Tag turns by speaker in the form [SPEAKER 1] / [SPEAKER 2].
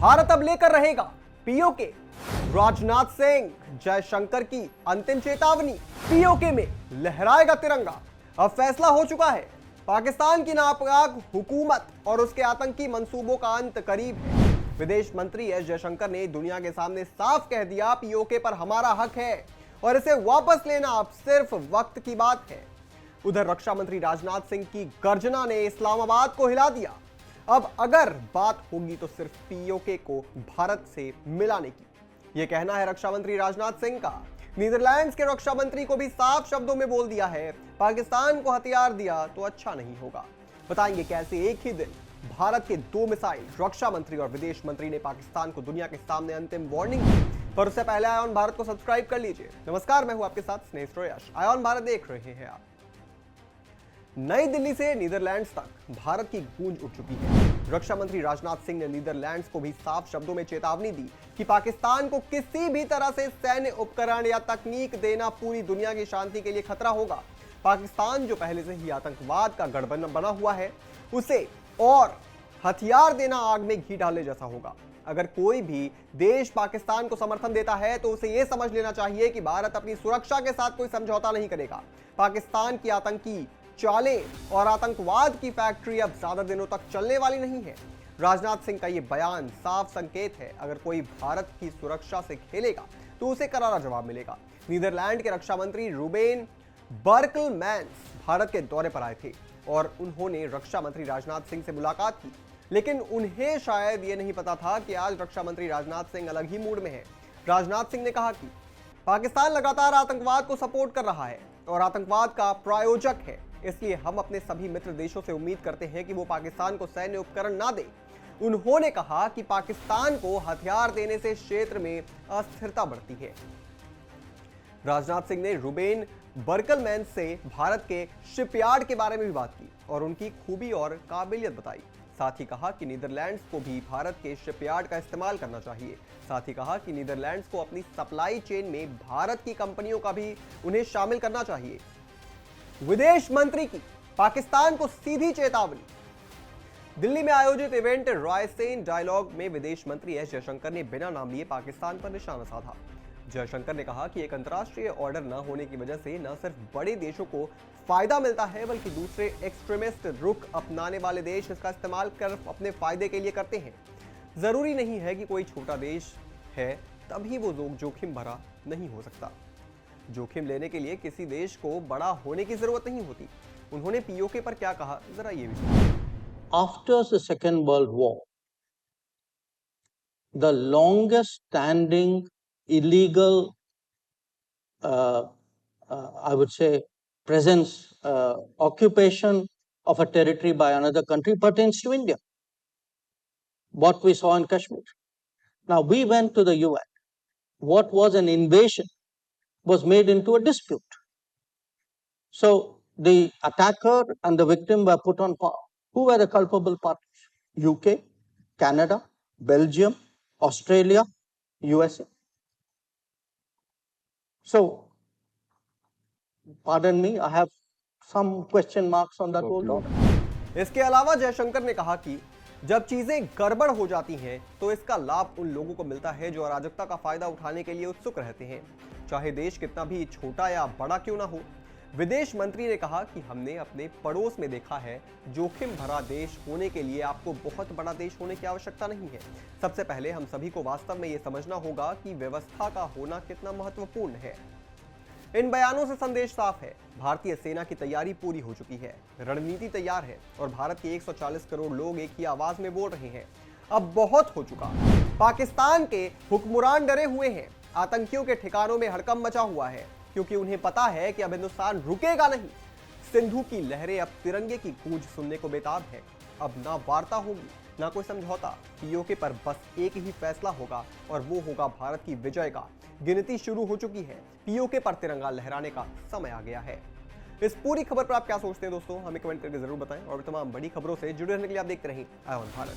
[SPEAKER 1] भारत अब लेकर रहेगा पीओके। राजनाथ सिंह, जयशंकर की अंतिम चेतावनी। पीओके में लहराएगा तिरंगा। अब फैसला हो चुका है। पाकिस्तान की नापाक हुकूमत और उसके आतंकी मंसूबों का अंत करीब है। विदेश मंत्री एस जयशंकर ने दुनिया के सामने साफ कह दिया, पीओके पर हमारा हक है और इसे वापस लेना अब सिर्फ वक्त की बात है। उधर रक्षा मंत्री राजनाथ सिंह की गर्जना ने इस्लामाबाद को हिला दिया। अब अगर बात होगी तो सिर्फ पीओके को भारत से मिलाने की। यह कहना है रक्षा मंत्री राजनाथ सिंह का। नीदरलैंड्स के रक्षा मंत्री को भी साफ शब्दों में बोल दिया है, पाकिस्तान को हथियार दिया तो अच्छा नहीं होगा। बताएंगे कैसे एक ही दिन भारत के 2 मिसाइल रक्षा मंत्री और विदेश मंत्री ने पाकिस्तान को दुनिया के सामने अंतिम वार्निंग दी। पर उससे पहले आयोन भारत को सब्सक्राइब कर लीजिए। नमस्कार, मैं हूं आपके साथ स्नेह यश। आयोन भारत देख रहे हैं आप। नई दिल्ली से नीदरलैंड्स तक भारत की गूंज उठ चुकी है। रक्षा मंत्री राजनाथ सिंह ने नीदरलैंड्स को भी साफ शब्दों में चेतावनी दी कि पाकिस्तान को किसी भी तरह से सैन्य उपकरण या तकनीक देना पूरी दुनिया की शांति के लिए खतरा होगा। पाकिस्तान जो पहले से ही आतंकवाद का गढ़ बना हुआ है, उसे और हथियार देना आग में घी डालने जैसा होगा। अगर कोई भी देश पाकिस्तान को समर्थन देता है तो उसे यह समझ लेना चाहिए कि भारत अपनी सुरक्षा के साथ कोई समझौता नहीं करेगा। पाकिस्तान की आतंकी चालें और आतंकवाद की फैक्ट्री अब ज्यादा दिनों तक चलने वाली नहीं है। राजनाथ सिंह का यह बयान साफ संकेत है, अगर कोई भारत की सुरक्षा से खेलेगा तो उसे करारा जवाब मिलेगा। नीदरलैंड के रक्षा मंत्री रूबेन बर्कलमैन्स भारत के दौरे पर आए थे और उन्होंने रक्षा मंत्री राजनाथ सिंह से मुलाकात की, लेकिन उन्हें शायद यह नहीं पता था कि आज रक्षा मंत्री राजनाथ सिंह अलग ही मूड में है। राजनाथ सिंह ने कहा कि पाकिस्तान लगातार आतंकवाद को सपोर्ट कर रहा है और आतंकवाद का प्रायोजक है, इसलिए हम अपने सभी मित्र देशों से उम्मीद करते हैं कि वो पाकिस्तान को सैन्य उपकरण ना दे। उन्होंने कहा कि पाकिस्तान को हथियार देने से क्षेत्र में अस्थिरता बढ़ती है। राजनाथ सिंह ने रूबेन बर्कलमैन से भारत के शिपयार्ड के बारे में भी बात की और उनकी खूबी और काबिलियत बताई। साथ ही कहा कि नीदरलैंड्स को भी भारत के शिपयार्ड का इस्तेमाल करना चाहिए। साथ ही कहा कि नीदरलैंड्स को अपनी सप्लाई चेन में भारत की कंपनियों का भी उन्हें शामिल करना चाहिए। विदेश मंत्री की पाकिस्तान को सीधी चेतावनी। दिल्ली में आयोजित इवेंट रायसेन डायलॉग में विदेश मंत्री एस जयशंकर ने बिना नाम लिए पाकिस्तान पर निशाना साधा। जयशंकर ने कहा कि एक अंतर्राष्ट्रीय ऑर्डर न होने की वजह से न सिर्फ बड़े देशों को फायदा मिलता है, बल्कि दूसरे एक्सट्रीमिस्ट रुख अपनाने वाले देश इसका इस्तेमाल कर अपने फायदे के लिए करते हैं। जरूरी नहीं है कि कोई छोटा देश है तभी वो जोखिम भरा नहीं हो सकता। जोखिम लेने के लिए किसी देश को बड़ा होने की जरूरत नहीं होती। उन्होंने पीओके पर क्या कहा, जरा ये भी सुनिए।
[SPEAKER 2] After the Second World War, the longest standing illegal, I would say, presence, occupation of a territory by another country pertains to India. What we saw in Kashmir. Now, we went to the UN. What was an invasion was made into a dispute. So, the attacker and the victim were put on par. Who were the culpable parties? UK, Canada, Belgium, Australia, USA. So, pardon me, I have some question marks on that whole topic.
[SPEAKER 1] इसके अलावा जयशंकर ने कहा कि जब चीजें गड़बड़ हो जाती हैं तो इसका लाभ उन लोगों को मिलता है जो अराजकता का फायदा उठाने के लिए उत्सुक रहते हैं, चाहे देश कितना भी छोटा या बड़ा क्यों ना हो। विदेश मंत्री ने कहा कि हमने अपने पड़ोस में देखा है, जोखिम भरा देश होने के लिए आपको बहुत बड़ा देश होने की आवश्यकता नहीं है। सबसे पहले हम सभी को वास्तव में यह समझना होगा कि व्यवस्था का होना कितना महत्वपूर्ण है। इन बयानों से संदेश साफ है, भारतीय सेना की तैयारी पूरी हो चुकी है, रणनीति तैयार है और भारत के 140 करोड़ लोग एक ही आवाज में बोल रहे हैं, अब बहुत हो चुका। पाकिस्तान के हुक्मरान डरे हुए हैं, आतंकियों के ठिकानों में हड़कंप मचा हुआ है, क्योंकि उन्हें पता है कि अब हिंदुस्तान रुकेगा नहीं। सिंधु की लहरें अब तिरंगे की गूंज सुनने को बेताब है। अब ना वार्ता होगी, ना कोई समझौता। पीओके पर बस एक ही फैसला होगा और वो होगा भारत की विजय का। गिनती शुरू हो चुकी है, पीओके पर तिरंगा लहराने का समय आ गया है। इस पूरी खबर पर आप क्या सोचते हैं दोस्तों, हमें कमेंट करके जरूर बताएं और तमाम बड़ी खबरों से जुड़े रहने के लिए आप देखते रहें आयोन भारत।